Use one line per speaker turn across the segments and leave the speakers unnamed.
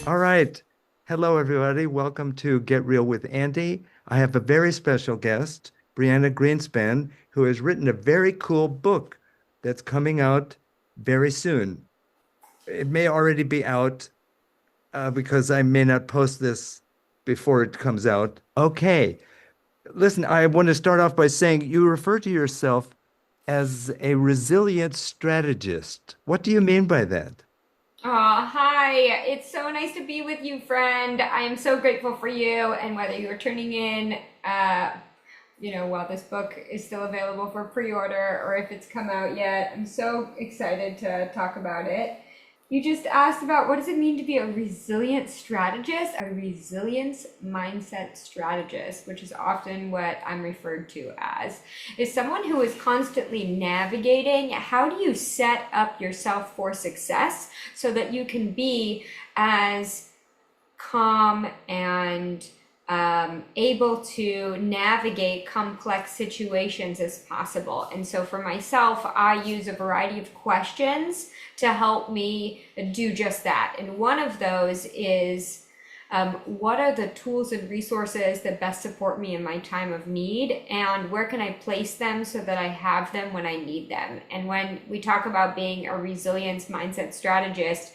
All right. Hello, everybody. Welcome to Get Real with Andy. I have a very special guest, Brianna Greenspan, who has written a very cool book that's coming out very soon. It may already be out because I may not post this before it comes out. Okay. Listen, I want to start off by saying you refer to yourself as a resilient strategist. What do you mean by that?
Hi. It's so nice to be with you, friend. I am so grateful for you. And whether you're tuning in, while this book is still available for pre-order or if it's come out yet, I'm so excited to talk about it. You just asked about what does it mean to be a resilient strategist? A resilience mindset strategist, which is often what I'm referred to as, is someone who is constantly navigating how do you set up yourself for success so that you can be as calm and able to navigate complex situations as possible. And so for myself, I use a variety of questions to help me do just that. And one of those is what are the tools and resources that best support me in my time of need, and where can I place them so that I have them when I need them? And when we talk about being a resilience mindset strategist,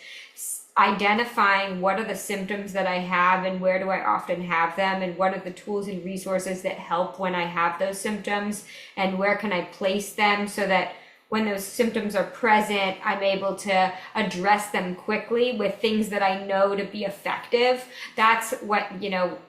identifying what are the symptoms that I have and where do I often have them, and what are the tools and resources that help when I have those symptoms, and where can I place them so that when those symptoms are present, I'm able to address them quickly with things that I know to be effective. That's what,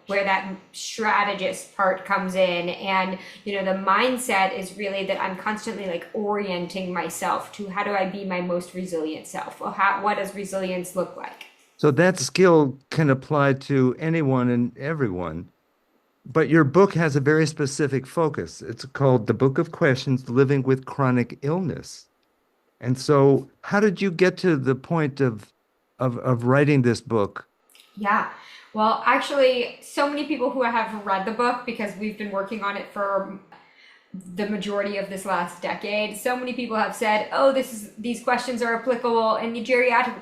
where that strategist part comes in. And, the mindset is really that I'm constantly like orienting myself to how do I be my most resilient self? Well, what does resilience look like?
So that skill can apply to anyone and everyone. But your book has a very specific focus. It's called The Book of Questions, Living with Chronic Illness. And so how did you get to the point of writing this book?
Yeah. Well, actually, so many people who have read the book because we've been working on it for the majority of this last decade. So many people have said, "Oh, these questions are applicable in the geriatric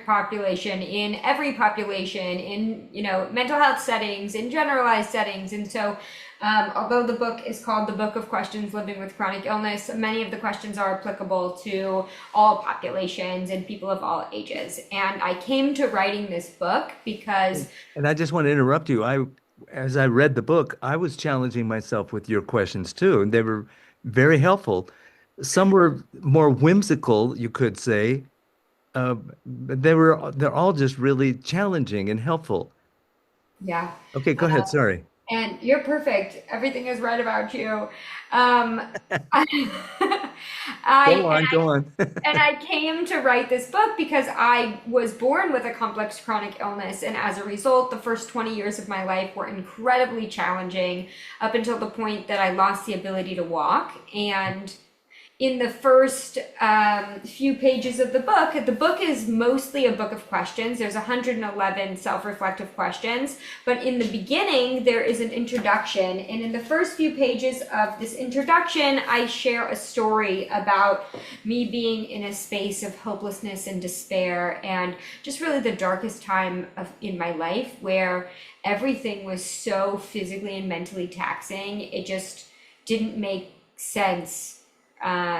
population, in every population, in mental health settings, in generalized settings." And so, although the book is called The Book of Questions Living with Chronic Illness, many of the questions are applicable to all populations and people of all ages. And I came to writing this book because
And I just want to interrupt you. As I read the book, I was challenging myself with your questions too, and they were very helpful. Some were more whimsical, you could say, but they're all just really challenging and helpful.
yeah.
Okay, go ahead. Sorry.
And you're perfect. Everything is right about you. Um, I,
Go
I
on, go on.
and I came to write this book because I was born with a complex chronic illness, and as a result, the first 20 years of my life were incredibly challenging up until the point that I lost the ability to walk. And in the first few pages of the book is mostly a book of questions. There's 111 self-reflective questions, but in the beginning there is an introduction, and in the first few pages of this introduction I share a story about me being in a space of hopelessness and despair, and just really the darkest time in my life, where everything was so physically and mentally taxing. It just didn't make sense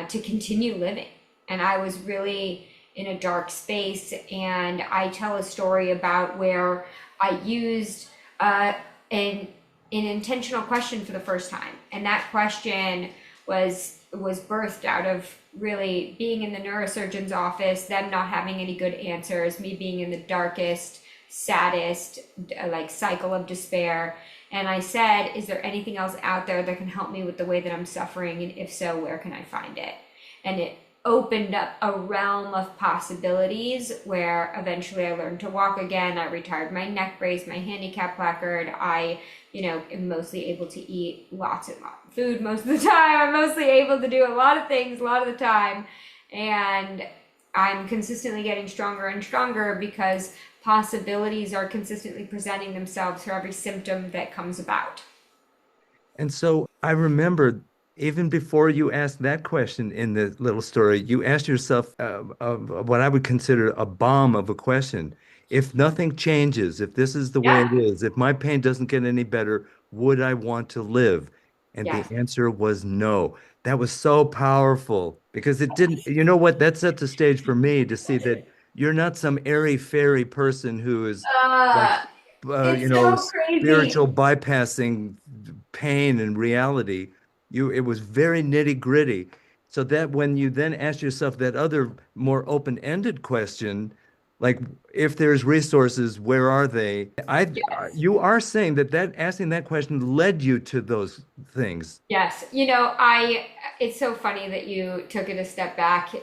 to continue living. And I was really in a dark space. And I tell a story about where I used an intentional question for the first time. And that question was birthed out of really being in the neurosurgeon's office, them not having any good answers, me being in the darkest, saddest like cycle of despair. And I said, is there anything else out there that can help me with the way that I'm suffering? And if so, where can I find it? And it opened up a realm of possibilities where eventually I learned to walk again. I retired my neck brace, my handicap placard. I, am mostly able to eat lots and lots of food most of the time. I'm mostly able to do a lot of things a lot of the time. And I'm consistently getting stronger and stronger because possibilities are consistently presenting themselves for every symptom that comes about.
And so I remember even before you asked that question in the little story, you asked yourself what I would consider a bomb of a question. if nothing changes, if this is the way
Yeah.
it is, if my pain doesn't get any better, would I want to live? And the
Yes.
answer was no. That was so powerful because it didn't, you know what? That set the stage for me to see that you're not some airy-fairy person who is like,
Uh, it's so
spiritual
crazy.
bypassing pain and reality. It was very nitty-gritty. So that when you then ask yourself that other more open-ended question, like if there's resources, where are they?
Yes.
You are saying that asking that question led you to those things.
Yes, it's so funny that you took it a step back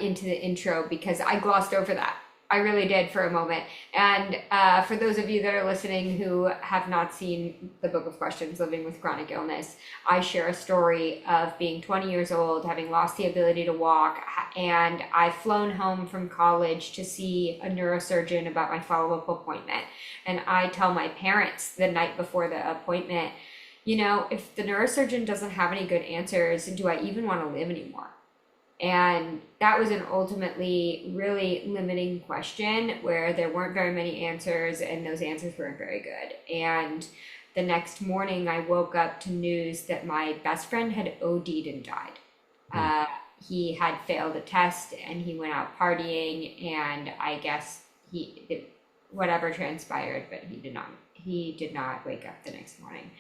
into the intro because I glossed over that. I really did for a moment. And for those of you that are listening who have not seen the Book of Questions, Living with Chronic Illness, I share a story of being 20 years old, having lost the ability to walk, and I've flown home from college to see a neurosurgeon about my follow-up appointment. And I tell my parents the night before the appointment, if the neurosurgeon doesn't have any good answers, do I even want to live anymore? And that was an ultimately really limiting question where there weren't very many answers and those answers weren't very good. And the next morning, I woke up to news that my best friend had OD'd and died.
Mm.
Uh, he had failed a test and he went out partying, and I guess whatever transpired, but he did not wake up the next morning.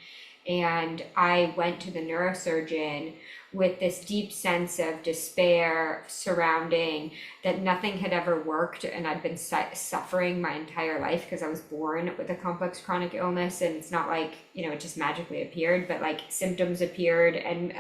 And I went to the neurosurgeon with this deep sense of despair surrounding that nothing had ever worked. And I'd been suffering my entire life because I was born with a complex chronic illness. And it's not like, it just magically appeared, but like symptoms appeared and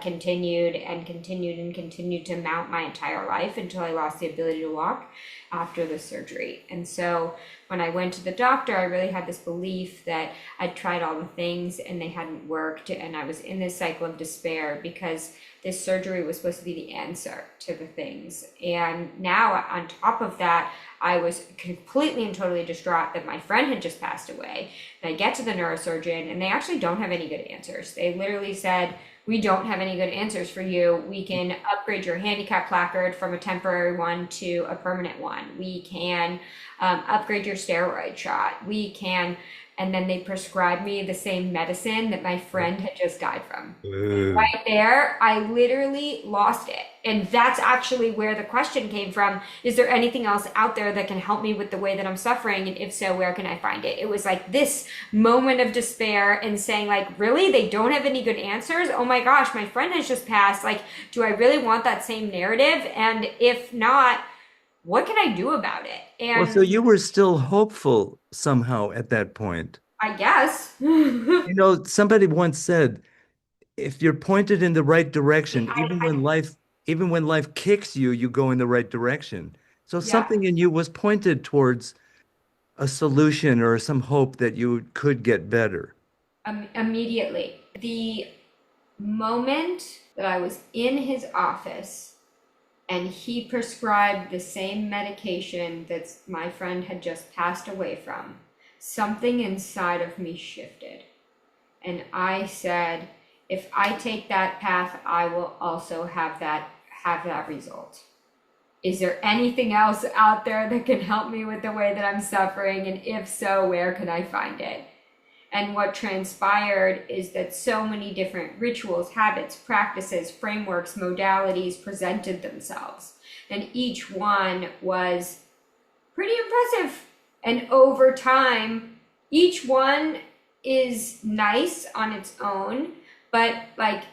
continued and continued and continued to mount my entire life until I lost the ability to walk after the surgery. And so when I went to the doctor, I really had this belief that I'd tried all the things and they hadn't worked. And I was in this cycle of despair because this surgery was supposed to be the answer to the things. And now, on top of that, I was completely and totally distraught that my friend had just passed away. And I get to the neurosurgeon and they actually don't have any good answers. They literally said, we don't have any good answers for you. We can upgrade your handicap placard from a temporary one to a permanent one. We can upgrade your steroid shot. We can, and then they prescribed me the same medicine that my friend had just died from. And
Ooh.
right there, I literally lost it. And that's actually where the question came from. Is there anything else out there that can help me with the way that I'm suffering? And if so, where can I find it? It was like this moment of despair and saying like, really? They don't have any good answers? Oh my gosh, my friend has just passed. Like, do I really want that same narrative? And if not, what can I do about it?
Well, so
And
you were still hopeful somehow at that point.
I guess
You know, somebody once said, if you're pointed in the right direction,
I
even when life kicks you, you go in the right direction. So
yeah,
something in you was pointed towards a solution or some hope that you could get better.
immediately. The moment that I was in his office and he prescribed the same medication that my friend had just passed away from, something inside of me shifted. And I said, if I take that path, I will also have that result. Is there anything else out there that can help me with the way that I'm suffering? And if so, where can I find it? And what transpired is that so many different rituals, habits, practices, frameworks, modalities presented themselves. And each one was pretty impressive. And over time, each one is nice on its own, but like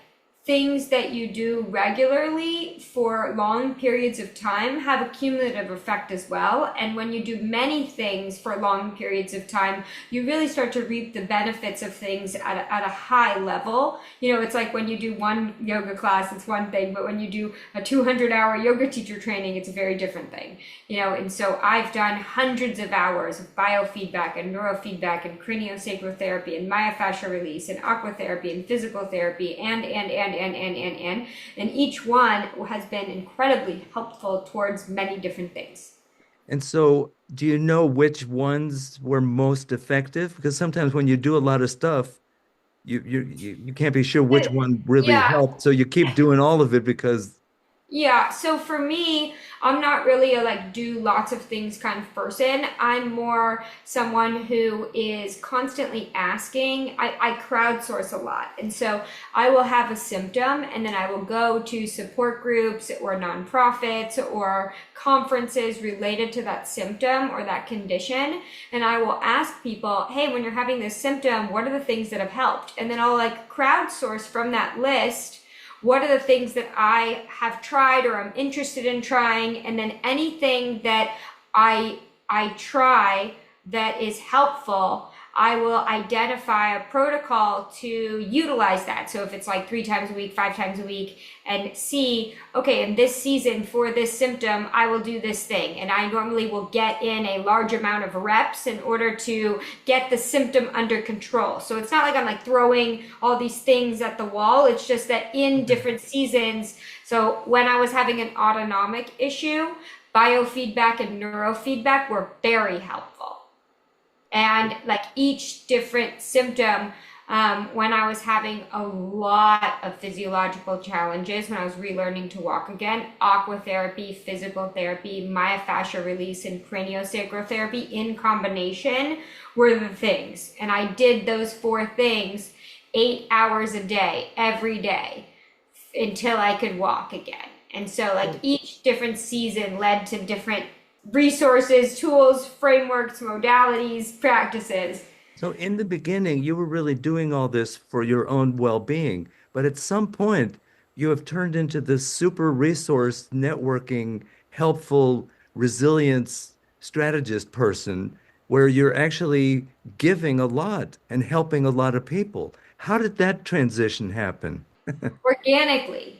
things that you do regularly for long periods of time have a cumulative effect as well. And when you do many things for long periods of time, you really start to reap the benefits of things at a high level. It's like when you do one yoga class, it's one thing, but when you do a 200-hour yoga teacher training, it's a very different thing. And so I've done hundreds of hours of biofeedback and neurofeedback and craniosacral therapy and myofascial release and aquatherapy and physical therapy and each one has been incredibly helpful towards many different things.
And so, do you know which ones were most effective? Because sometimes when you do a lot of stuff, you can't be sure which one really
Yeah,
helped. So you keep doing all of it because
Yeah, so for me, I'm not really a like do lots of things kind of person. I'm more someone who is constantly asking. I crowdsource a lot. And so I will have a symptom and then I will go to support groups or nonprofits or conferences related to that symptom or that condition. And I will ask people, hey, when you're having this symptom, what are the things that have helped? And then I'll like crowdsource from that list what are the things that I have tried or I'm interested in trying, and then anything that I try that is helpful, I will identify a protocol to utilize that. So if it's like 3 times a week, 5 times a week, and see, okay, in this season for this symptom, I will do this thing. And I normally will get in a large amount of reps in order to get the symptom under control. So it's not like I'm like throwing all these things at the wall. It's just that in different seasons. So when I was having an autonomic issue, biofeedback and neurofeedback were very helpful. And like each different symptom, when I was having a lot of physiological challenges, when I was relearning to walk again, aquatherapy, physical therapy, myofascial release, and craniosacral therapy in combination were the things. And I did those four things 8 hours a day, every day, until I could walk again. And so like each different season led to different resources, tools, frameworks, modalities, practices.
So in the beginning, you were really doing all this for your own well-being, but at some point, you have turned into this super resource networking, helpful resilience strategist person where you're actually giving a lot and helping a lot of people. How did that transition happen?
Organically.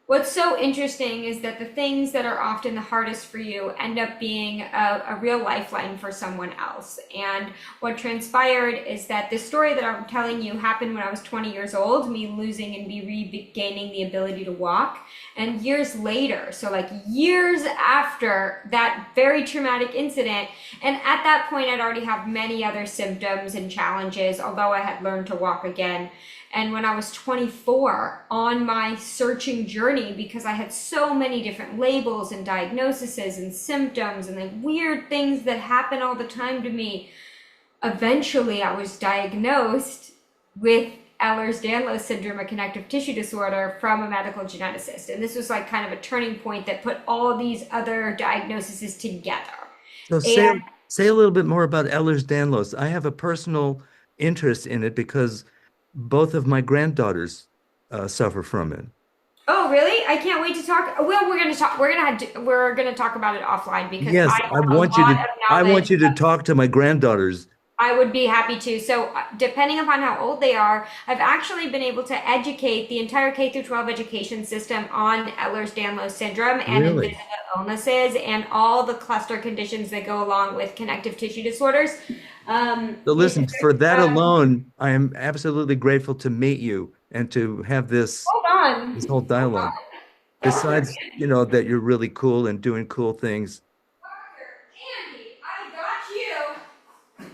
What's so interesting is that the things that are often the hardest for you end up being a real lifeline for someone else. And what transpired is that the story that I'm telling you happened when I was 20 years old, me losing and me regaining the ability to walk. And years later, so like years after that very traumatic incident, and at that point I'd already have many other symptoms and challenges, although I had learned to walk again. And when I was 24 on my searching journey, because I had so many different labels and diagnoses and symptoms and like weird things that happen all the time to me, eventually I was diagnosed with Ehlers-Danlos syndrome, a connective tissue disorder, from a medical geneticist. And this was like kind of a turning point that put all these other diagnoses together.
So
And
say a little bit more about Ehlers-Danlos. I have a personal interest in it because both of my granddaughters suffer from it.
oh, really? I can't wait to talk. Well, we're going to talk. We're going to talk about it offline because
Yes,
I have a lot of
I want
knowledge.
you to talk to my granddaughters.
I would be happy to. So, depending upon how old they are, I've actually been able to educate the entire K through 12 education system on Ehlers-Danlos syndrome and
Really?
invisible illnesses and all the cluster conditions that go along with connective tissue disorders.
So
It's
listen, for that alone, I am absolutely grateful to meet you and to have
hold on,
this whole
hold
dialogue.
on.
Besides, that you're really cool and doing cool things.
Andy, I got you.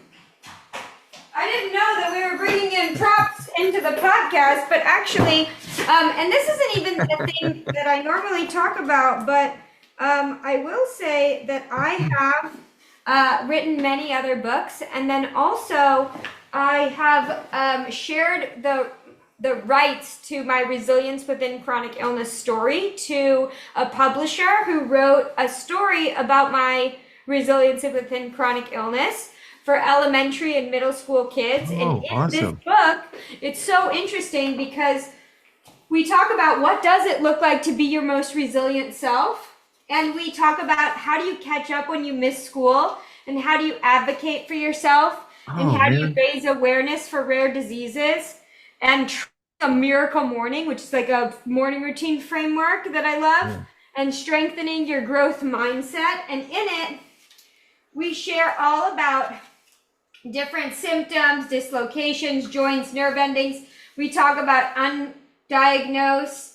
I didn't know that we were bringing in props into the podcast, but actually, and this isn't even the thing that I normally talk about, but I will say that I have written many other books, and then also I have shared the rights to my resilience within chronic illness story to a publisher who wrote a story about my resilience within chronic illness for elementary and middle school kids. And
Oh,
in this
awesome.
book, it's so interesting because we talk about what does it look like to be your most resilient self, and we talk about how do you catch up when you miss school, and how do you advocate for yourself, and
Oh,
how do you
man.
raise awareness for rare diseases, and a miracle morning, which is like a morning routine framework that I love,
Yeah.
and strengthening your growth mindset. And in it, we share all about different symptoms, dislocations, joints, nerve endings. We talk about undiagnosed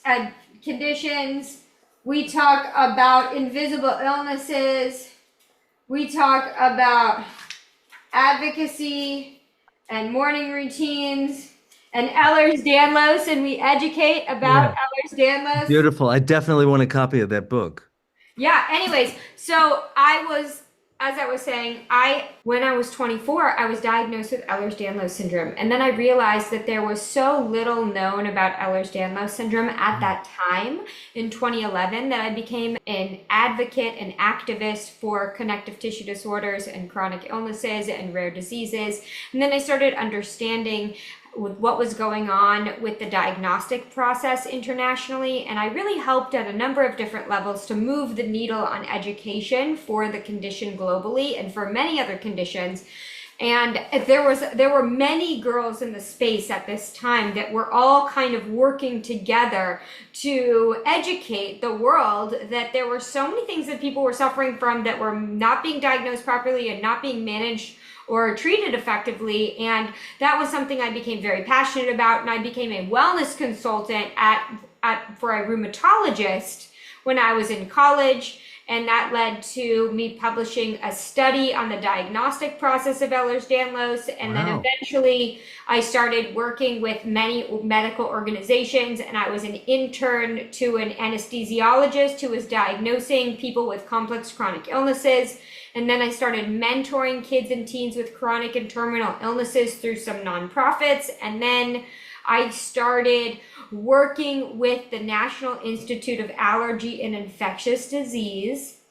conditions. We talk about invisible illnesses. We talk about advocacy and morning routines. and Ehlers-Danlos, and we educate about
Yeah.
Ehlers-Danlos.
Beautiful. I definitely want a copy of that book.
Yeah, anyways, so I was, as I was saying, when I was 24, I was diagnosed with Ehlers-Danlos syndrome. And then I realized that there was so little known about Ehlers-Danlos syndrome at that time in 2011 that I became an advocate and activist for connective tissue disorders and chronic illnesses and rare diseases. And then I started understanding with what was going on with the diagnostic process internationally. And I really helped at a number of different levels to move the needle on education for the condition globally and for many other conditions. And there were many girls in the space at this time that were all kind of working together to educate the world that there were so many things that people were suffering from that were not being diagnosed properly and not being managed or treated effectively. And that was something I became very passionate about. And I became a wellness consultant for a rheumatologist when I was in college. And that led to me publishing a study on the diagnostic process of Ehlers-Danlos. And then
Wow.
eventually I started working with many medical organizations, and I was an intern to an anesthesiologist who was diagnosing people with complex chronic illnesses. And then I started mentoring kids and teens with chronic and terminal illnesses through some nonprofits. And then I started working with the National Institute of Allergy and Infectious Disease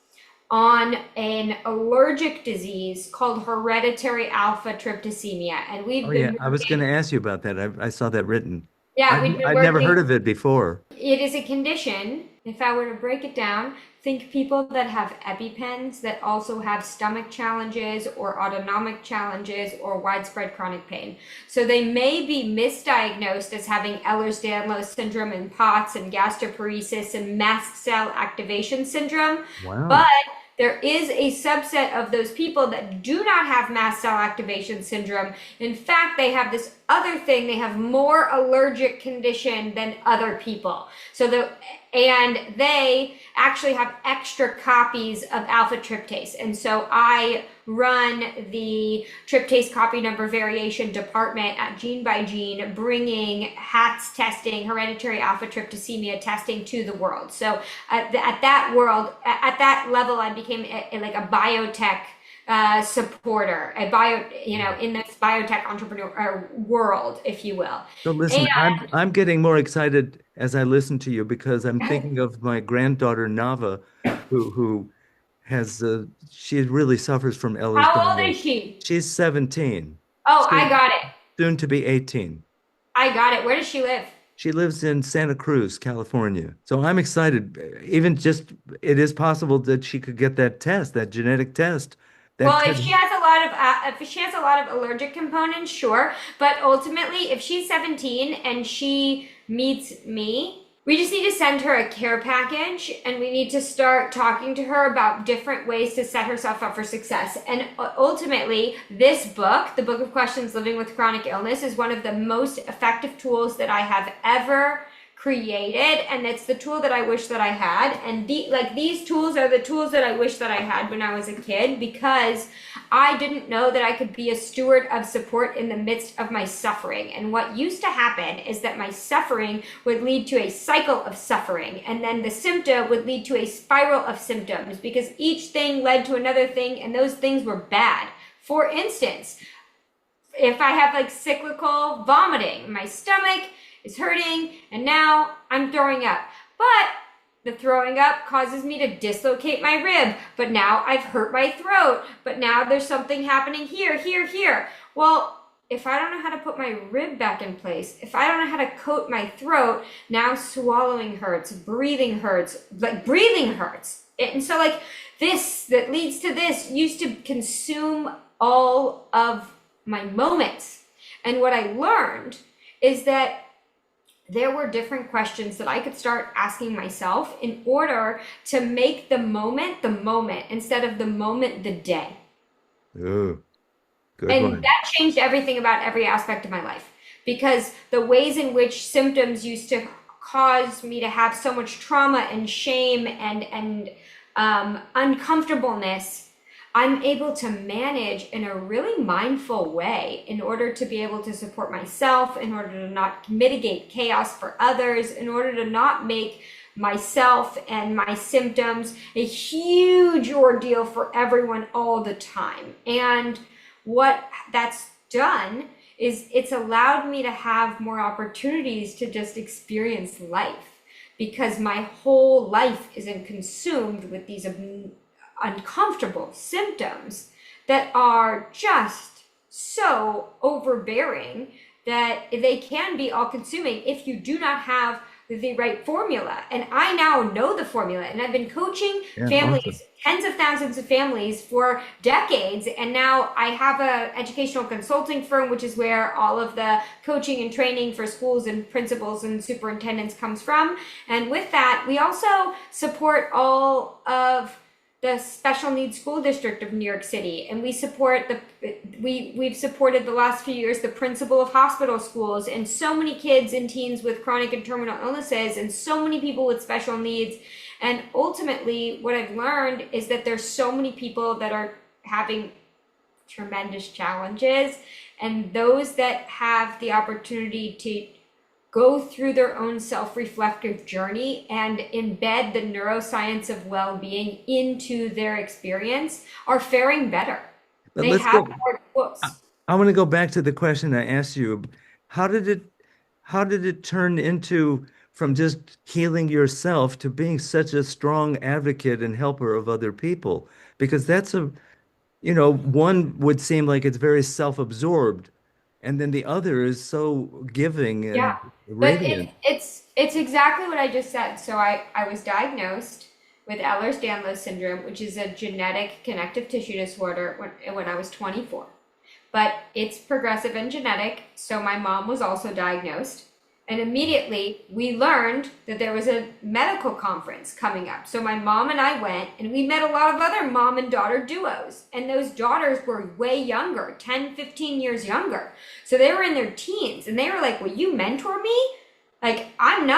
on an allergic disease called hereditary alpha tryptophanemia. And we've
Oh, yeah.
been
I was going
working,
to ask you about that. I saw that written.
yeah, we've been
I'd never heard
working.
of it before.
It is a condition. If I were to break it down, think people that have EpiPens that also have stomach challenges or autonomic challenges or widespread chronic pain. So they may be misdiagnosed as having Ehlers-Danlos syndrome and POTS and gastroparesis and mast cell activation syndrome, but
Wow.
there is a subset of those people that do not have mast cell activation syndrome. In fact, they have this other thing. They have more allergic condition than other people. And they actually have extra copies of alpha tryptase. And so I run the tryptase copy number variation department at Gene by Gene, bringing HATS testing, hereditary alpha tryptosemia testing to the world. So at that level, I became like a biotech supporter, in this biotech entrepreneur world, if you will.
So listen,
And
I'm getting more excited as I listen to you because I'm thinking of my granddaughter Nava, who has she really suffers from
how old is
Ehlers-Danlos.
she?
She's 17,
Oh, I
soon
got it.
soon to be 18.
I got it. Where does she live?
She lives in Santa Cruz, California. So I'm excited. Even just it is possible that she could get that test, that genetic test. That
Well,
could,
if she has a lot of allergic components, sure. But ultimately, if she's 17 and she meets me, we just need to send her a care package, and we need to start talking to her about different ways to set herself up for success. And ultimately, this book, The Book of Questions Living with Chronic Illness, is one of the most effective tools that I have ever created, and it's the tool that I wish that I had. And these tools are the tools that I wish that I had when I was a kid, because I didn't know that I could be a steward of support in the midst of my suffering. And what used to happen is that my suffering would lead to a cycle of suffering, and then the symptom would lead to a spiral of symptoms, because each thing led to another thing, and those things were bad. For instance, if I have like cyclical vomiting, my stomach is hurting, and now I'm throwing up. But the throwing up causes me to dislocate my rib, but now I've hurt my throat, but now there's something happening here, here, here. Well, if I don't know how to put my rib back in place, if I don't know how to coat my throat, now swallowing hurts, breathing hurts, like breathing hurts. And so like this that leads to this used to consume all of my moments. And what I learned is that there were different questions that I could start asking myself in order to make the moment instead of the moment the day.
oh, good
And
one.
that changed everything about every aspect of my life, because the ways in which symptoms used to cause me to have so much trauma and shame and uncomfortableness, I'm able to manage in a really mindful way in order to be able to support myself, in order to not mitigate chaos for others, in order to not make myself and my symptoms a huge ordeal for everyone all the time. And what that's done is it's allowed me to have more opportunities to just experience life because my whole life isn't consumed with these uncomfortable symptoms that are just so overbearing that they can be all consuming if you do not have the right formula. And I now know the formula, and I've been coaching
Yeah, awesome.
families, tens of thousands of families for decades. And now I have a educational consulting firm, which is where all of the coaching and training for schools and principals and superintendents comes from. And with that, we also support all of the special needs school district of New York City, and we've supported the last few years the principal of hospital schools, and so many kids and teens with chronic and terminal illnesses, and so many people with special needs. And ultimately, what I've learned is that there's so many people that are having tremendous challenges, and those that have the opportunity to go through their own self-reflective journey and embed the neuroscience of well-being into their experience are faring better.
But
They
let's
have
go.
more
I,
books.
I want to go back to the question I asked you. How did it, how did it turn into from just healing yourself to being such a strong advocate and helper of other people? Because that's one would seem like it's very self-absorbed, and then the other is so giving
Yeah,
and
but
radiant.
it's exactly what I just said. So I was diagnosed with Ehlers-Danlos syndrome, which is a genetic connective tissue disorder when I was 24. But it's progressive and genetic, so my mom was also diagnosed. And immediately we learned that there was a medical conference coming up. So my mom and I went, and we met a lot of other mom and daughter duos. And those daughters were way younger, 10, 15 years younger. So they were in their teens, and they were like, will you mentor me? Like, I'm 9,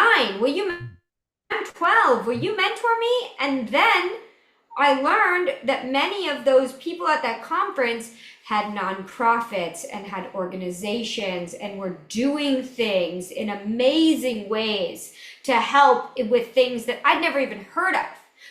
I'm 12, will you mentor me? And then I learned that many of those people at that conference had nonprofits and had organizations and were doing things in amazing ways to help with things that I'd never even heard of.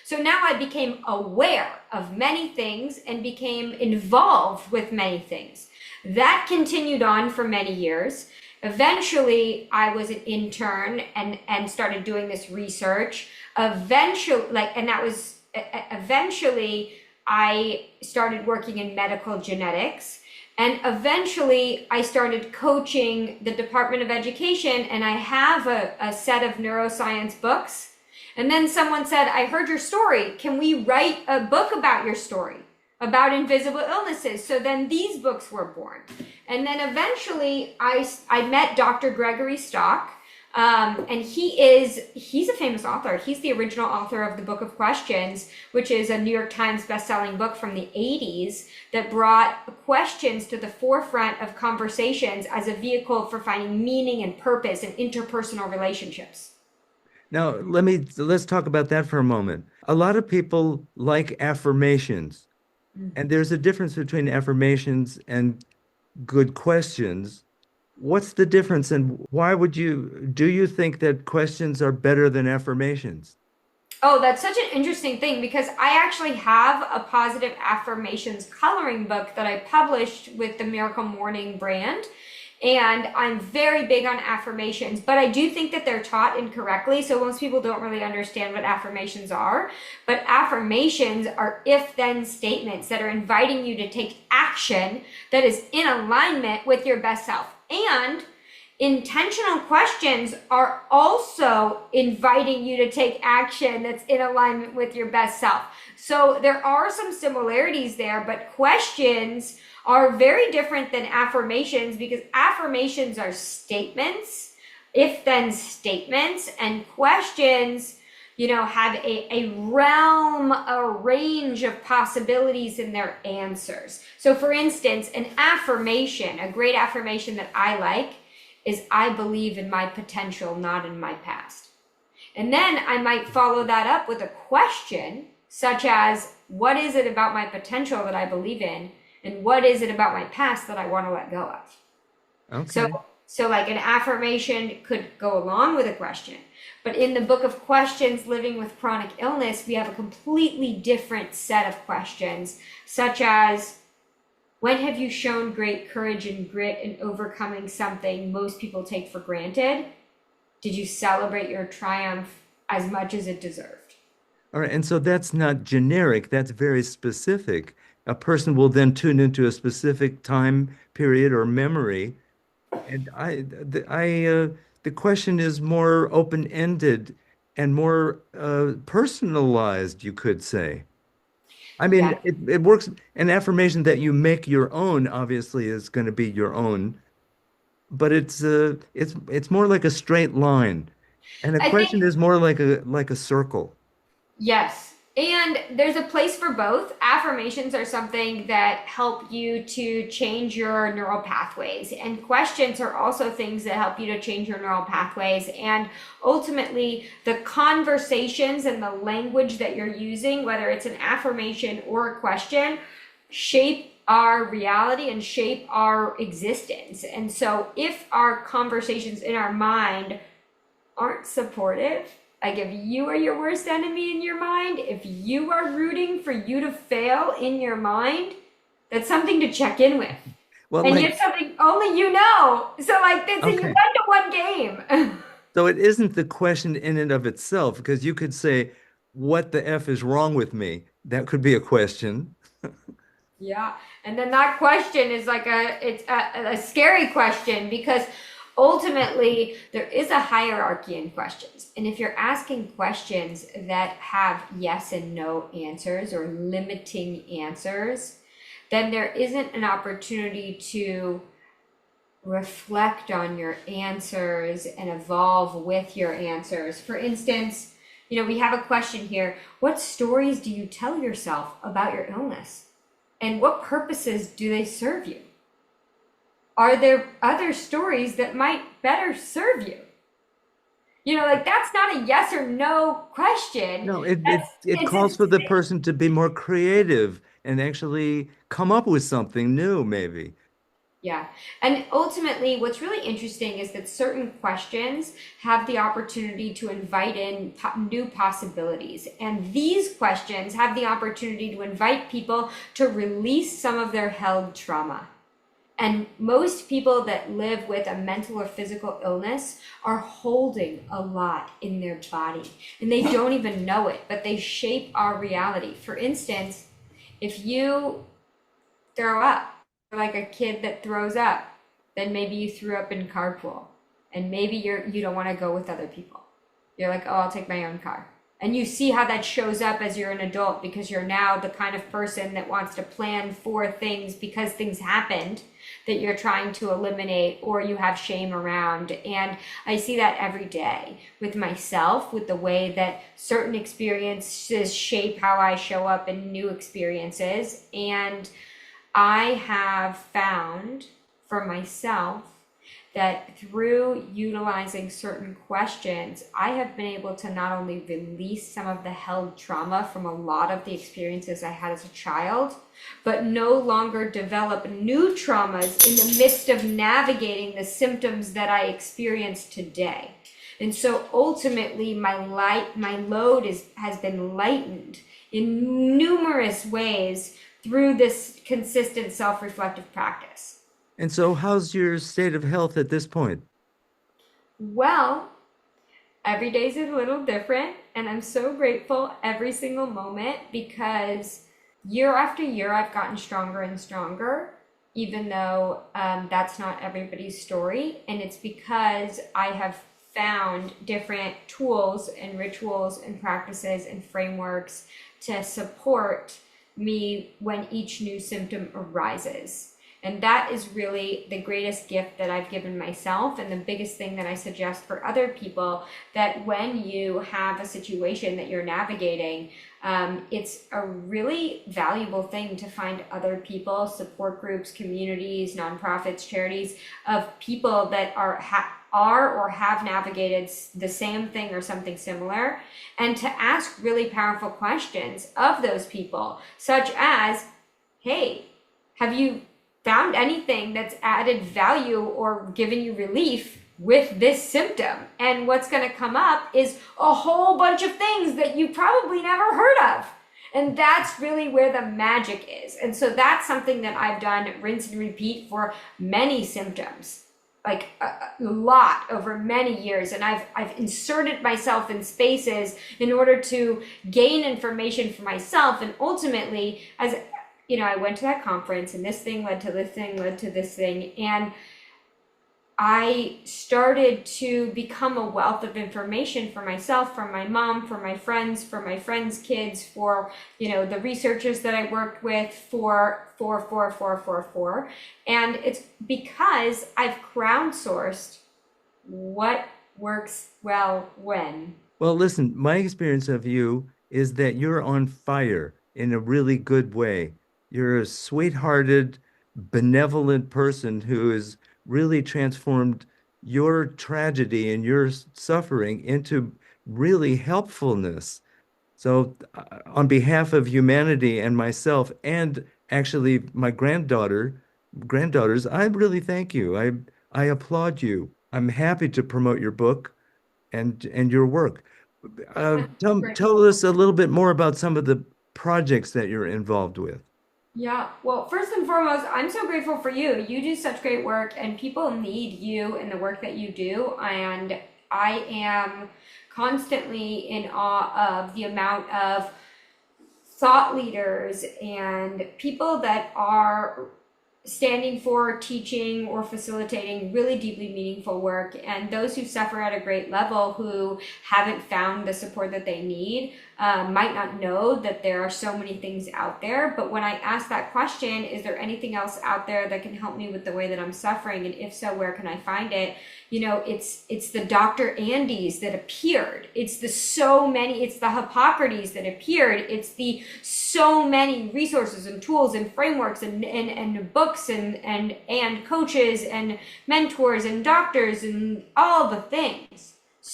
So now I became aware of many things and became involved with many things. That continued on for many years. Eventually, I was an intern and started doing this research. Eventually, I started working in medical genetics. And eventually, I started coaching the Department of Education, and I have a set of neuroscience books. And then someone said, I heard your story. Can we write a book about your story, about invisible illnesses? So then these books were born. And then eventually, I met Dr. Gregory Stock. And he's a famous author. He's the original author of the Book of Questions, which is a New York Times bestselling book from the 80s that brought questions to the forefront of conversations as a vehicle for finding meaning and purpose in interpersonal relationships.
Now, let's talk about that for a moment. A lot of people like affirmations, and there's a difference between affirmations and good questions. What's the difference, and do you think that questions are better than affirmations?
Oh, that's such an interesting thing because I actually have a positive affirmations coloring book that I published with the Miracle Morning brand. And I'm very big on affirmations, but I do think that they're taught incorrectly. So most people don't really understand what affirmations are. But affirmations are if-then statements that are inviting you to take action that is in alignment with your best self. And intentional questions are also inviting you to take action that's in alignment with your best self. So there are some similarities there, but questions are very different than affirmations because affirmations are statements, if-then statements, and questions, have a realm, a range of possibilities in their answers. So for instance, an affirmation, a great affirmation that I like is I believe in my potential, not in my past. And then I might follow that up with a question such as, what is it about my potential that I believe in, and what is it about my past that I want to let go of. So,
Okay.
so like an affirmation could go along with a question. But in the book of questions, Living with Chronic Illness, we have a completely different set of questions, such as, when have you shown great courage and grit in overcoming something most people take for granted? Did you celebrate your triumph as much as it deserved?
All right. And so that's not generic, that's very specific. A person will then tune into a specific time period or memory. And the question is more open-ended and more personalized, you could say. I mean,
Yeah,
it works. An affirmation that you make your own, obviously, is going to be your own, but it's more like a straight line, and a
I
question
think
is more like a circle.
yes. And there's a place for both. Affirmations are something that help you to change your neural pathways, and questions are also things that help you to change your neural pathways. And ultimately, the conversations and the language that you're using, whether it's an affirmation or a question, shape our reality and shape our existence. And so, if our conversations in our mind aren't supportive, like if you are your worst enemy in your mind, if you are rooting for you to fail in your mind, that's something to check in with.
Well,
And
like,
yet something only you know. So like it's a
okay,
one-to-one game.
so it isn't the question in and of itself, because you could say, "What the F is wrong with me?" That could be a question.
Yeah. And then that question is like a scary question, because ultimately there is a hierarchy in questions. And if you're asking questions that have yes and no answers or limiting answers, then there isn't an opportunity to reflect on your answers and evolve with your answers. For instance, we have a question here. What stories do you tell yourself about your illness? And what purposes do they serve you? Are there other stories that might better serve you? Like that's not a yes or no question.
No,
That's
it
it's
calls for the person to be more creative and actually come up with something new, maybe.
Yeah. And ultimately, what's really interesting is that certain questions have the opportunity to invite in new possibilities. And these questions have the opportunity to invite people to release some of their held trauma. And most people that live with a mental or physical illness are holding a lot in their body, and they don't even know it, but they shape our reality. For instance, if you throw up, like a kid that throws up, then maybe you threw up in carpool, and maybe you don't want to go with other people. You're like, oh, I'll take my own car. And you see how that shows up as you're an adult, because you're now the kind of person that wants to plan for things because things happened that you're trying to eliminate, or you have shame around. And I see that every day with myself, with the way that certain experiences shape how I show up in new experiences. And I have found for myself that through utilizing certain questions, I have been able to not only release some of the held trauma from a lot of the experiences I had as a child, but no longer develop new traumas in the midst of navigating the symptoms that I experience today. And so ultimately my load has been lightened in numerous ways through this consistent self-reflective practice.
And so, how's your state of health at this point?
Well, every day's a little different, and I'm so grateful every single moment, because year after year I've gotten stronger and stronger, even though that's not everybody's story. And it's because I have found different tools and rituals and practices and frameworks to support me when each new symptom arises. And that is really the greatest gift that I've given myself, and the biggest thing that I suggest for other people, that when you have a situation that you're navigating, it's a really valuable thing to find other people, support groups, communities, nonprofits, charities, of people that are or have navigated the same thing or something similar, and to ask really powerful questions of those people, such as, hey, have you found anything that's added value or given you relief with this symptom? And what's going to come up is a whole bunch of things that you probably never heard of. And that's really where the magic is. And so that's something that I've done, rinse and repeat, for many symptoms, like a lot over many years. And I've inserted myself in spaces in order to gain information for myself. And ultimately, as you know, I went to that conference, and this thing led to this thing, led to this thing. And I started to become a wealth of information for myself, for my mom, for my friends' kids, for, you know, the researchers that I worked with, and it's because I've crowdsourced what works well when.
Well, listen, my experience of you is that you're on fire in a really good way. You're a sweethearted, benevolent person who has really transformed your tragedy and your suffering into really helpfulness. So, on behalf of humanity and myself, and actually my granddaughters, I really thank you. I applaud you. I'm happy to promote your book and your work. Tell us a little bit more about some of the projects that you're involved with.
Yeah, well, first and foremost, I'm so grateful for you. You do such great work, and people need you and the work that you do. And I am constantly in awe of the amount of thought leaders and people that are standing for, teaching, or facilitating really deeply meaningful work, and those who suffer at a great level, who haven't found the support that they need, might not know that there are so many things out there. But when I ask that question, is there anything else out there that can help me with the way that I'm suffering, and if so, where can I find it? You know, it's the Dr. Andys that appeared. It's the Hippocrates that appeared. It's the so many resources and tools and frameworks and books and coaches and mentors and doctors and all the things.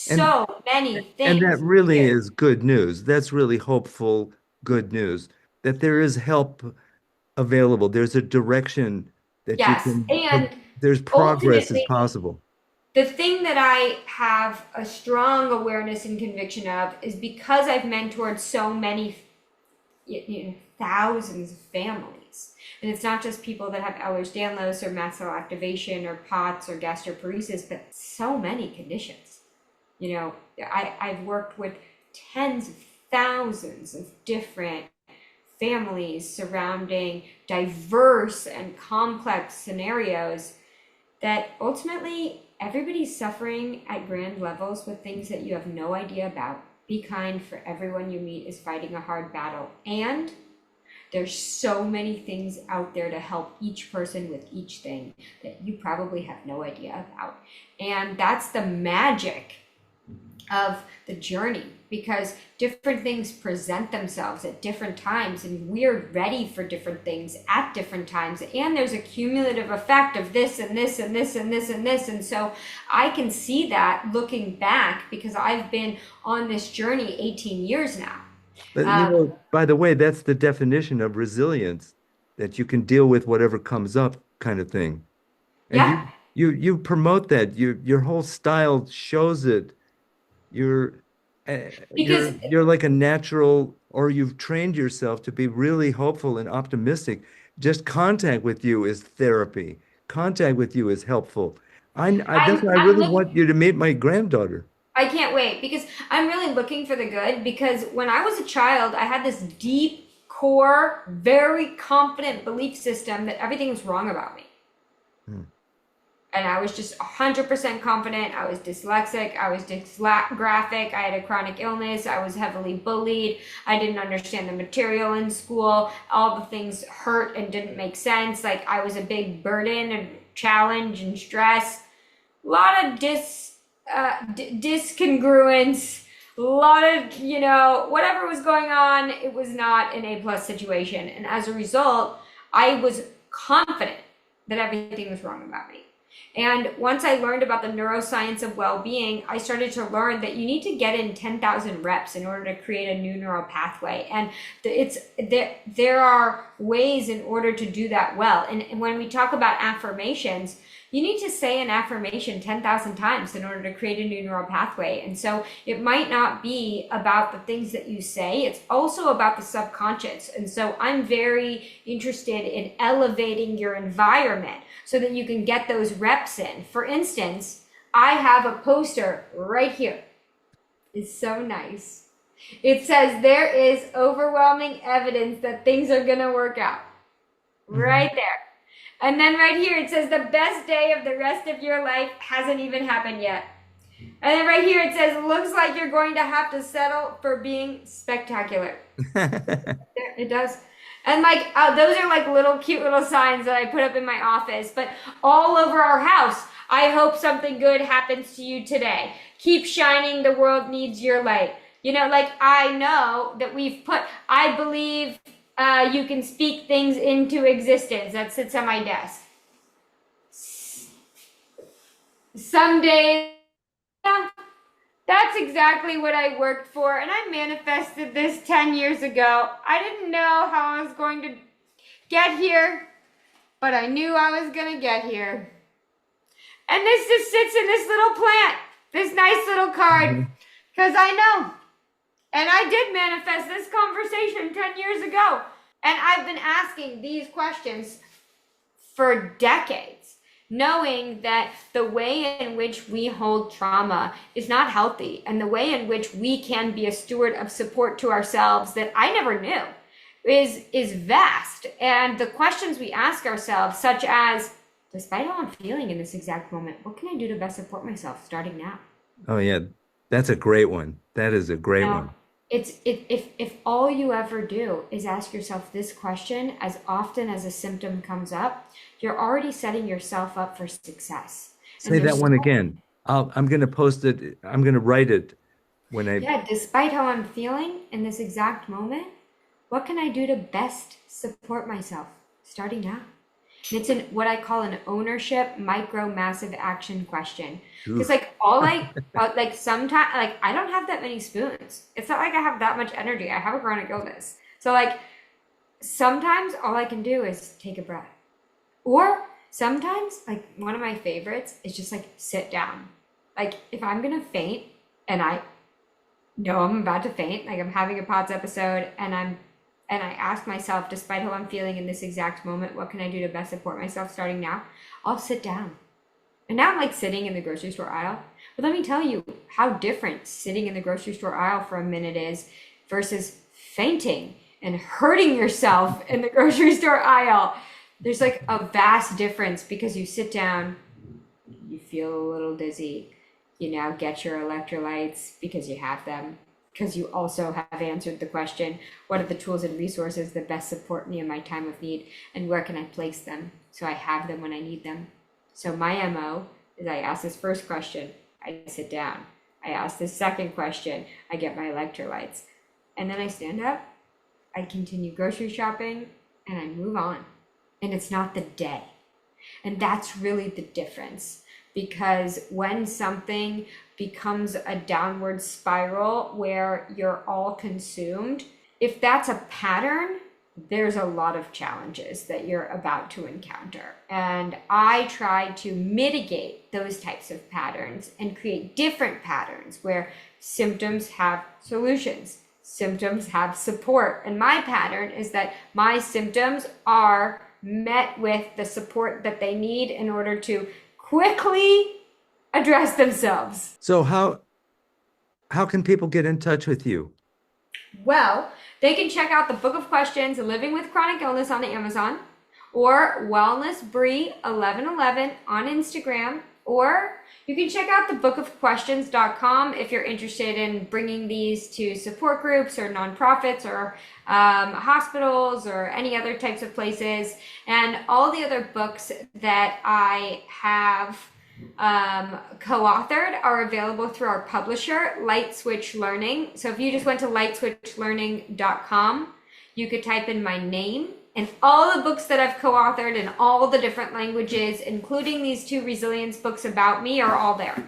And
So many
and that
things
really
here.
is good news. That's really hopeful, good news that there is help available. There's a direction that you
Yes.
can,
And
there's progress is
ultimately,
possible.
the thing that I have a strong awareness and conviction of is because I've mentored so many, thousands of families. And it's not just people that have Ehlers-Danlos or mast cell activation or POTS or gastroparesis, but so many conditions. You know, I've worked with tens of thousands of different families surrounding diverse and complex scenarios, that ultimately everybody's suffering at grand levels with things that you have no idea about. Be kind, for everyone you meet is fighting a hard battle. And there's so many things out there to help each person with each thing that you probably have no idea about. And that's the magic of the journey, because different things present themselves at different times, and we're ready for different things at different times, and there's a cumulative effect of this and this and this and this and this. And so I can see that looking back, because I've been on this journey 18 years now.
But
um,
by the way, that's the definition of resilience, that you can deal with whatever comes up kind of thing. And
yeah,
you promote that. Your whole style shows it. You're
because
you're like a natural, or you've trained yourself to be really hopeful and optimistic. Just contact with you is therapy. Contact with you is helpful. That's why I
I'm
really
looking.
want you to meet my granddaughter.
I can't wait, because I'm really looking for the good. Because when I was a child, I had this deep core, very confident belief system that everything was wrong about me.
Hmm.
And I was just 100% confident. I was dyslexic. I was dysgraphic. I had a chronic illness. I was heavily bullied. I didn't understand the material in school. All the things hurt and didn't make sense. Like I was a big burden and challenge and stress. A lot of discongruence. A lot of, whatever was going on, it was not an A plus situation. And as a result, I was confident that everything was wrong about me. And once I learned about the neuroscience of well-being, I started to learn that you need to get in 10,000 reps in order to create a new neural pathway. And there are ways in order to do that well. And when we talk about affirmations, you need to say an affirmation 10,000 times in order to create a new neural pathway. And so it might not be about the things that you say, it's also about the subconscious. And so I'm very interested in elevating your environment so that you can get those reps in. For instance, I have a poster right here. It's so nice. It says there is overwhelming evidence that things are gonna work out. Right there. And then right here it says the best day of the rest of your life hasn't even happened yet. And then right here it says looks like you're going to have to settle for being spectacular. It does. And those are like little cute little signs that I put up in my office, but all over our house. I hope something good happens to you today. Keep shining, the world needs your light. I know that I believe you can speak things into existence. That sits on my desk. Someday, that's exactly what I worked for, and I manifested this 10 years ago. I didn't know how I was going to get here, but I knew I was going to get here. And this just sits in this little plant, this nice little card, because I know. And I did manifest this conversation 10 years ago. And I've been asking these questions for decades, knowing that the way in which we hold trauma is not healthy, and the way in which we can be a steward of support to ourselves that I never knew is vast. And the questions we ask ourselves, such as, despite how I'm feeling in this exact moment, what can I do to best support myself starting now?
Oh yeah, that's a great one. That is a great
Now,
one.
if all you ever do is ask yourself this question as often as a symptom comes up, you're already setting yourself up for success. And
Say that
there's
one again. I'm going to post it. I'm going to write it when I.
yeah, despite how I'm feeling in this exact moment, what can I do to best support myself starting now? And it's what I call an ownership micro massive action question. Because
Oof.
sometimes I don't have that many spoons. It's not like I have that much energy. I have a chronic illness. So sometimes all I can do is take a breath. Or sometimes one of my favorites is just sit down. If I'm gonna faint and I know I'm about to faint, I'm having a POTS episode and I ask myself, despite how I'm feeling in this exact moment, what can I do to best support myself starting now? I'll sit down. And now I'm sitting in the grocery store aisle. But let me tell you how different sitting in the grocery store aisle for a minute is versus fainting and hurting yourself in the grocery store aisle. There's a vast difference because you sit down, you feel a little dizzy, you now get your electrolytes because you have them. Because you also have answered the question, what are the tools and resources that best support me in my time of need, and where can I place them so I have them when I need them? So my MO is I ask this first question, I sit down. I ask this second question, I get my electrolytes. And then I stand up, I continue grocery shopping, and I move on. And it's not the day. And that's really the difference. Because when something becomes a downward spiral where you're all consumed, if that's a pattern, there's a lot of challenges that you're about to encounter. And I try to mitigate those types of patterns and create different patterns where symptoms have solutions, symptoms have support. And my pattern is that my symptoms are met with the support that they need in order to quickly address themselves.
So how can people get in touch with you?
Well, they can check out the Book of Questions, Living with Chronic Illness on Amazon, or wellnessbrie1111 on Instagram, or you can check out thebookofquestions.com if you're interested in bringing these to support groups or nonprofits or hospitals or any other types of places. And all the other books that I have co-authored are available through our publisher, Light Switch Learning. So if you just went to lightswitchlearning.com, you could type in my name, and all the books that I've co-authored in all the different languages, including these 2 resilience books about me, are all there.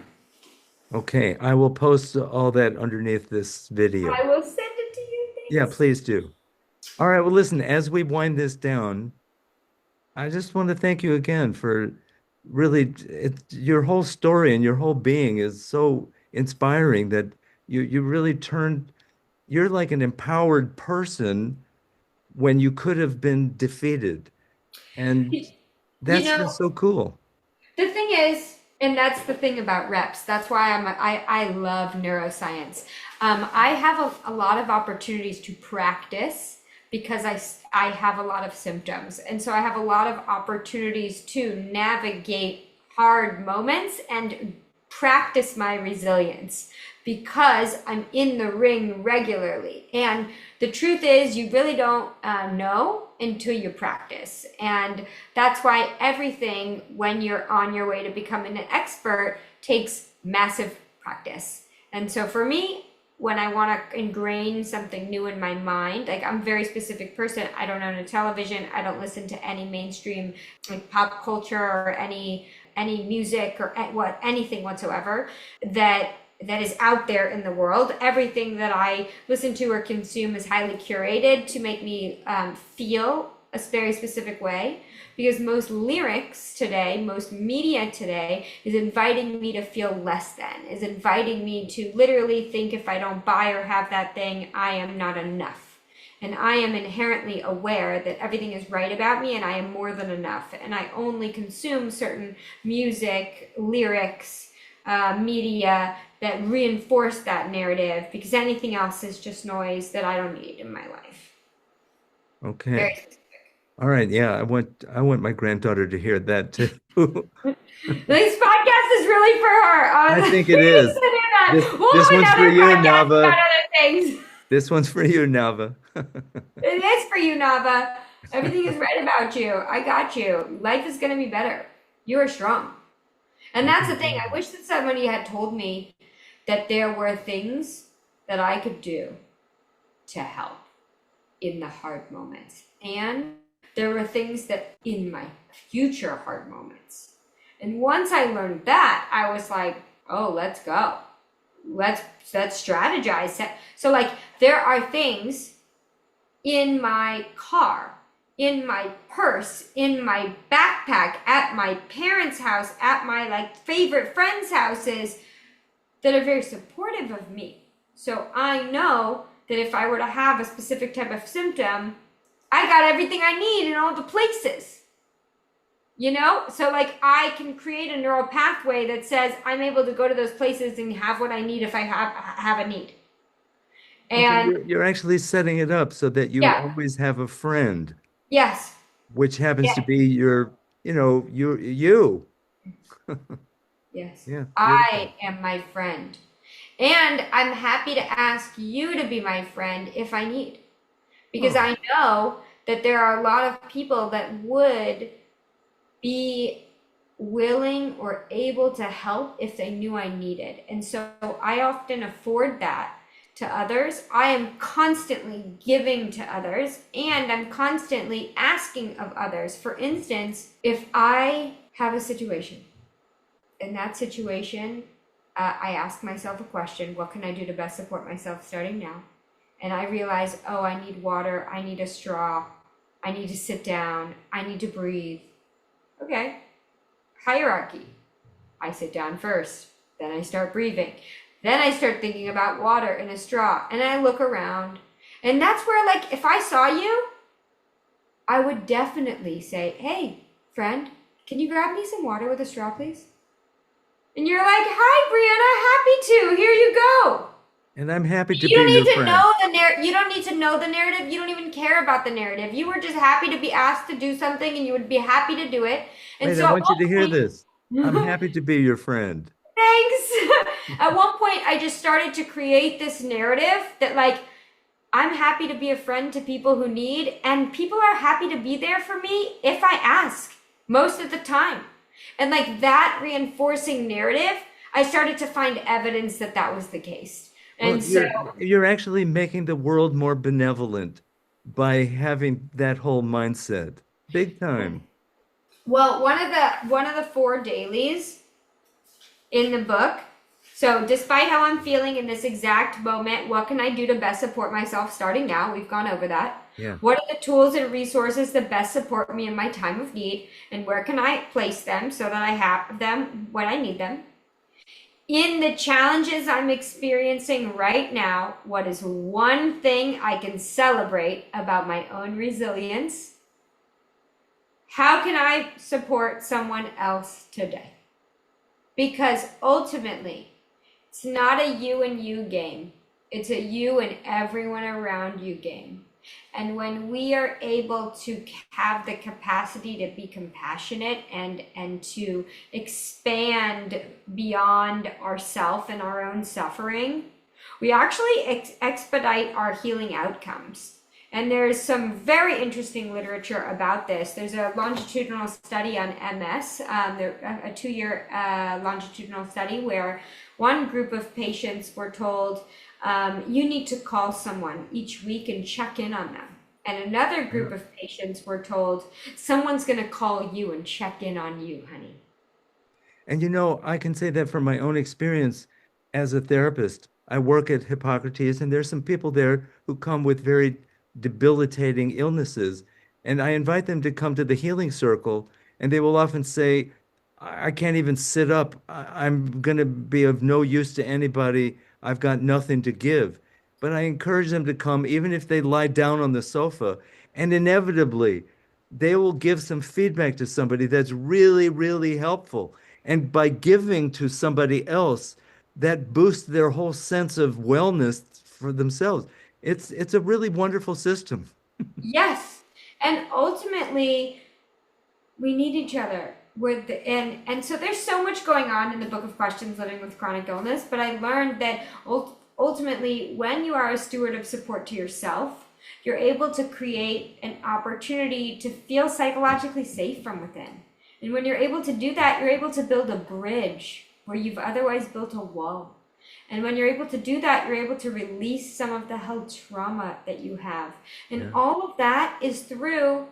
Okay, I will post all that underneath this
I
video.
will send it to you.
Yeah,
Thanks.
please do. All right, well, listen, as we wind this down, I just want to thank you again for really your whole story and your whole being is so inspiring that you really turned, you're like an empowered person when you could have been defeated. And
You
that's
know,
just so cool.
the thing is, and that's the thing about reps. That's why I love neuroscience. I have a lot of opportunities to practice because I have a lot of symptoms. And so I have a lot of opportunities to navigate hard moments and practice my resilience because I'm in the ring regularly. And the truth is, you really don't know until you practice. And that's why everything, when you're on your way to becoming an expert, takes massive practice. And so for me, when I want to ingrain something new in my mind, like I'm a very specific person. I don't own a television. I don't listen to any mainstream like pop culture or any music or anything whatsoever that is out there in the world. Everything that I listen to or consume is highly curated to make me feel a very specific way. Because most lyrics today, most media today is inviting me to feel less than, is inviting me to literally think if I don't buy or have that thing, I am not enough. And I am inherently aware that everything is right about me and I am more than enough. And I only consume certain music, lyrics, media that reinforce that narrative because anything else is just noise that I don't need in my life. Very
Okay.
specific.
All right. Yeah, I want my granddaughter to hear that too.
This podcast is really for her.
I think
We
it
need to
is.
do
This
that. We'll
this
have
one's for
another
you,
podcast about
Nava.
other things.
This one's for you, Nava.
It is for you, Nava. Everything is right about you. I got you. Life is going to be better. You are strong. And that's the thing. I wish that somebody had told me that there were things that I could do to help in the hard moments. And there were things that in my future hard moments. And once I learned that, I was like, oh, let's go. Let's strategize. So like there are things in my car, in my purse, in my backpack, at my parents' house, at my like favorite friends' houses that are very supportive of me. So I know that if I were to have a specific type of symptom, I got everything I need in all the places. You know? So like I can create a neural pathway that says I'm able to go to those places and have what I need if I have a need.
Okay,
And
you're actually setting it up so that you
yeah,
always have a friend,
yes,
which happens to
yes,
be you.
yes.
Yeah, beautiful.
I am my friend. And I'm happy to ask you to be my friend if I need. Because
Oh,
I know that there are a lot of people that would be willing or able to help if they knew I needed. And so I often afford that to others. I am constantly giving to others and I'm constantly asking of others. For instance, if I have a situation, in that situation, I ask myself a question: what can I do to best support myself starting now? And I realize, oh, I need water, I need a straw, I need to sit down, I need to breathe. Okay, hierarchy. I sit down first, then I start breathing. Then I start thinking about water and a straw, and I look around. And that's where, like, if I saw you, I would definitely say, hey, friend, can you grab me some water with a straw, please? And you're like, hi, Brianna, happy to. Here you go.
And I'm happy to
You
be
don't
your
need to
friend.
know the narrative. You don't need to know the narrative. You don't even care about the narrative. You were just happy to be asked to do something and you would be happy to do it. And
Wait, I
so at
want you to hear
one
this. I'm
point,
happy to be your friend.
thanks. At one point, I just started to create this narrative that, like, I'm happy to be a friend to people who need, and people are happy to be there for me if I ask most of the time. And, like, that reinforcing narrative, I started to find evidence that that was the case.
Well,
And so,
you're actually making the world more benevolent by having that whole mindset. Big time.
well, one of the four dailies in the book. So, despite how I'm feeling in this exact moment, what can I do to best support myself starting now? We've gone over that.
Yeah.
What are the tools and resources that best support me in my time of need? And where can I place them so that I have them when I need them? In the challenges I'm experiencing right now, what is one thing I can celebrate about my own resilience? How can I support someone else today? Because ultimately, it's not a you and you game. It's a you and everyone around you game. And when we are able to have the capacity to be compassionate and to expand beyond ourself and our own suffering, we actually expedite our healing outcomes. And there's some very interesting literature about this. There's a longitudinal study on MS, a 2 year longitudinal study where one group of patients were told, you need to call someone each week and check in on them. And another
Yeah.
group of patients were told, someone's going to call you and check in on you, honey.
And I can say that from my own experience as a therapist. I work at Hippocrates, and there's some people there who come with very debilitating illnesses. And I invite them to come to the healing circle, and they will often say, I can't even sit up. I'm going to be of no use to anybody. I've got nothing to give. But I encourage them to come, even if they lie down on the sofa. And inevitably, they will give some feedback to somebody that's really, really helpful. And by giving to somebody else, that boosts their whole sense of wellness for themselves. It's a really wonderful system.
Yes. And ultimately, we need each other and so there's so much going on in the book of questions living with chronic illness, but I learned that ultimately when you are a steward of support to yourself, you're able to create an opportunity to feel psychologically safe from within. And when you're able to do that, you're able to build a bridge where you've otherwise built a wall. And when you're able to do that, you're able to release some of the held trauma that you have. And
Yeah.
all of that is through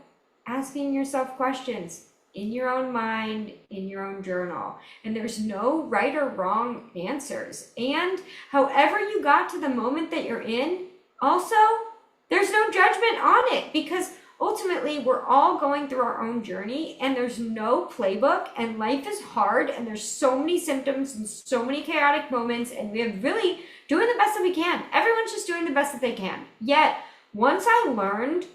asking yourself questions in your own mind, in your own journal. And there's no right or wrong answers. And however you got to the moment that you're in, also, there's no judgment on it because ultimately we're all going through our own journey and there's no playbook and life is hard and there's so many symptoms and so many chaotic moments and we're really doing the best that we can. Everyone's just doing the best that they can. Yet, once I learned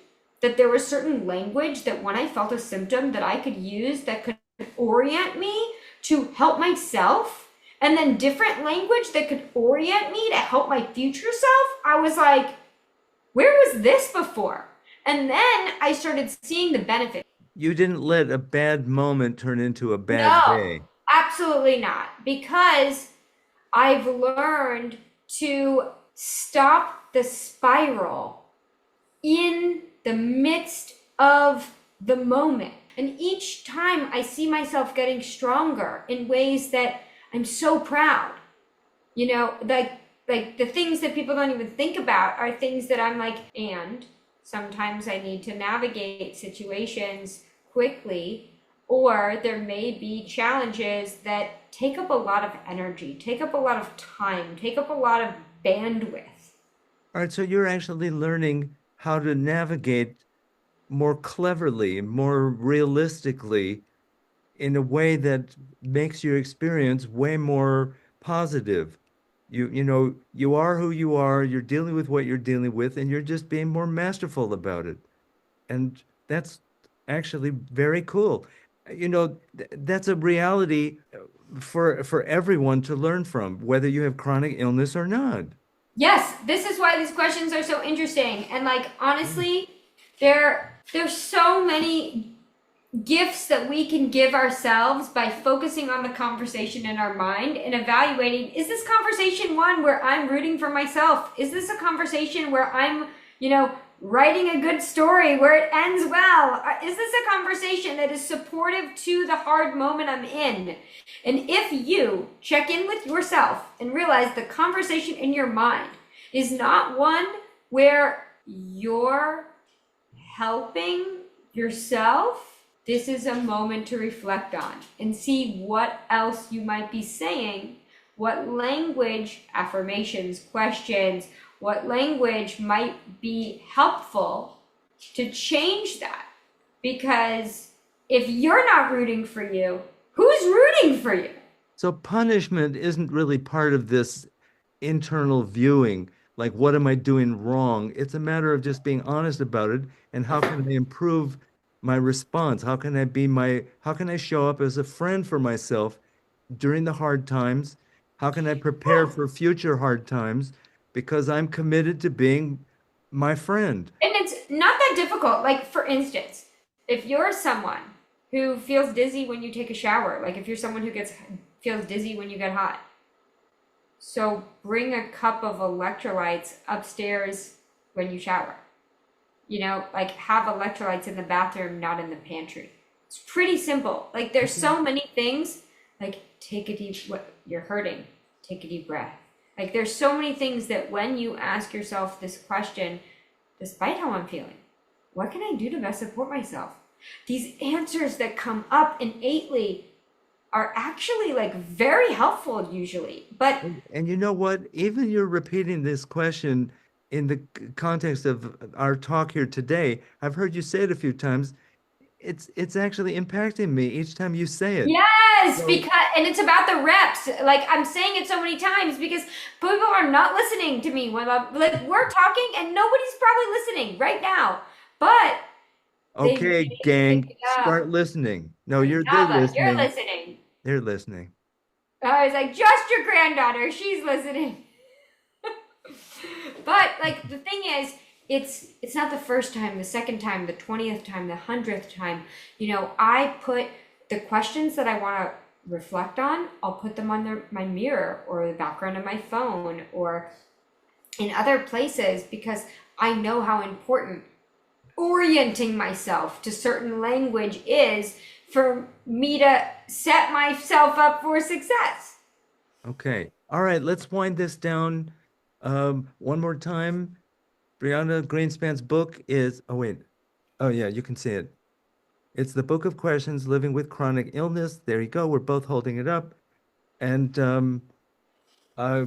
that there was certain language that when I felt a symptom that I could use that could orient me to help myself, and then different language that could orient me to help my future self, I was like, where was this before? And then I started seeing the benefit.
You didn't let a bad moment turn into a bad
No,
day.
absolutely not. Because I've learned to stop the spiral in the midst of the moment. And each time I see myself getting stronger in ways that I'm so proud. Like the things that people don't even think about are things that I'm like, and sometimes I need to navigate situations quickly, or there may be challenges that take up a lot of energy, take up a lot of time, take up a lot of bandwidth.
All right, so you're actually learning how to navigate more cleverly, more realistically, in a way that makes your experience way more positive. You are who you are, you're dealing with what you're dealing with, and you're just being more masterful about it. And that's actually very cool. That's a reality for everyone to learn from, whether you have chronic illness or not.
Yes, this is why these questions are so interesting. And like honestly, there's so many gifts that we can give ourselves by focusing on the conversation in our mind and evaluating, is this conversation one where I'm rooting for myself? Is this a conversation where I'm, writing a good story where it ends well? Is this a conversation that is supportive to the hard moment I'm in? And if you check in with yourself and realize the conversation in your mind is not one where you're helping yourself, this is a moment to reflect on and see what else you might be saying, what language, affirmations, questions, what language might be helpful to change that. Because if you're not rooting for you, who's rooting for you?
So punishment isn't really part of this internal viewing, like what am I doing wrong? It's a matter of just being honest about it and how can I improve my response? How can I show up as a friend for myself during the hard times? How can I prepare for future hard times? Because I'm committed to being my friend.
And it's not that difficult. Like, for instance, if you're someone who feels dizzy when you take a shower, like if you're someone who feels dizzy when you get hot, so bring a cup of electrolytes upstairs when you shower. Like have electrolytes in the bathroom, not in the pantry. It's pretty simple. Like there's so many things. Like take a deep, what you're hurting, take a deep breath. Like there's so many things that when you ask yourself this question, despite how I'm feeling, what can I do to best support myself? These answers that come up innately are actually like very helpful usually. But
And you know what? Even you're repeating this question in the context of our talk here today. I've heard you say it a few times. It's actually impacting me each time you say it.
yes,
So,
because and it's about the reps. Like I'm saying it so many times because people are not listening to me when I'm like we're talking and nobody's probably listening right now. But they
okay,
may pick
gang,
it up.
start listening. No,
Like
they're
Nava, you're
listening.
listening.
They're listening.
I was like, just your granddaughter, she's listening. But like the thing is, it's not the first time, the second time, the 20th time, the 100th time. I put the questions that I want to reflect on, I'll put them on my mirror or the background of my phone or in other places because I know how important orienting myself to certain language is for me to set myself up for success.
Okay. All right, let's wind this down one more time. Brianna Greenspan's book is, oh wait. Oh yeah, you can see it. It's the Book of Questions, Living with Chronic Illness. There you go. We're both holding it up. And uh,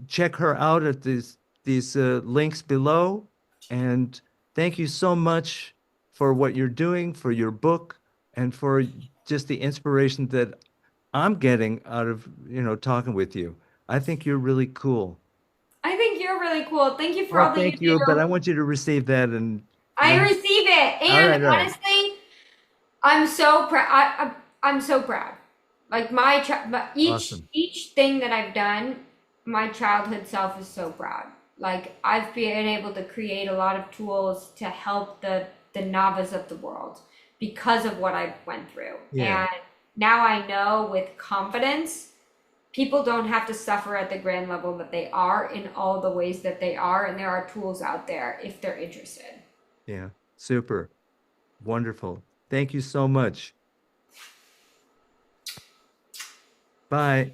check her out at these links below. And thank you so much for what you're doing, for your book, and for just the inspiration that I'm getting out of, talking with you. I think you're really cool.
I think you're really cool. Thank you for
Well,
all that you
thank you, but I
do.
want you to receive that and
I
when
receive it,
all
and
right, all right.
honestly, I'm so proud. I'm so proud. Like each
Awesome.
each thing that I've done, my childhood self is so proud. Like I've been able to create a lot of tools to help the novice of the world because of what I went through,
Yeah.
and now I know with confidence. People don't have to suffer at the grand level that they are in all the ways that they are, and there are tools out there if they're interested.
Yeah. Super. Wonderful. Thank you so much. Bye.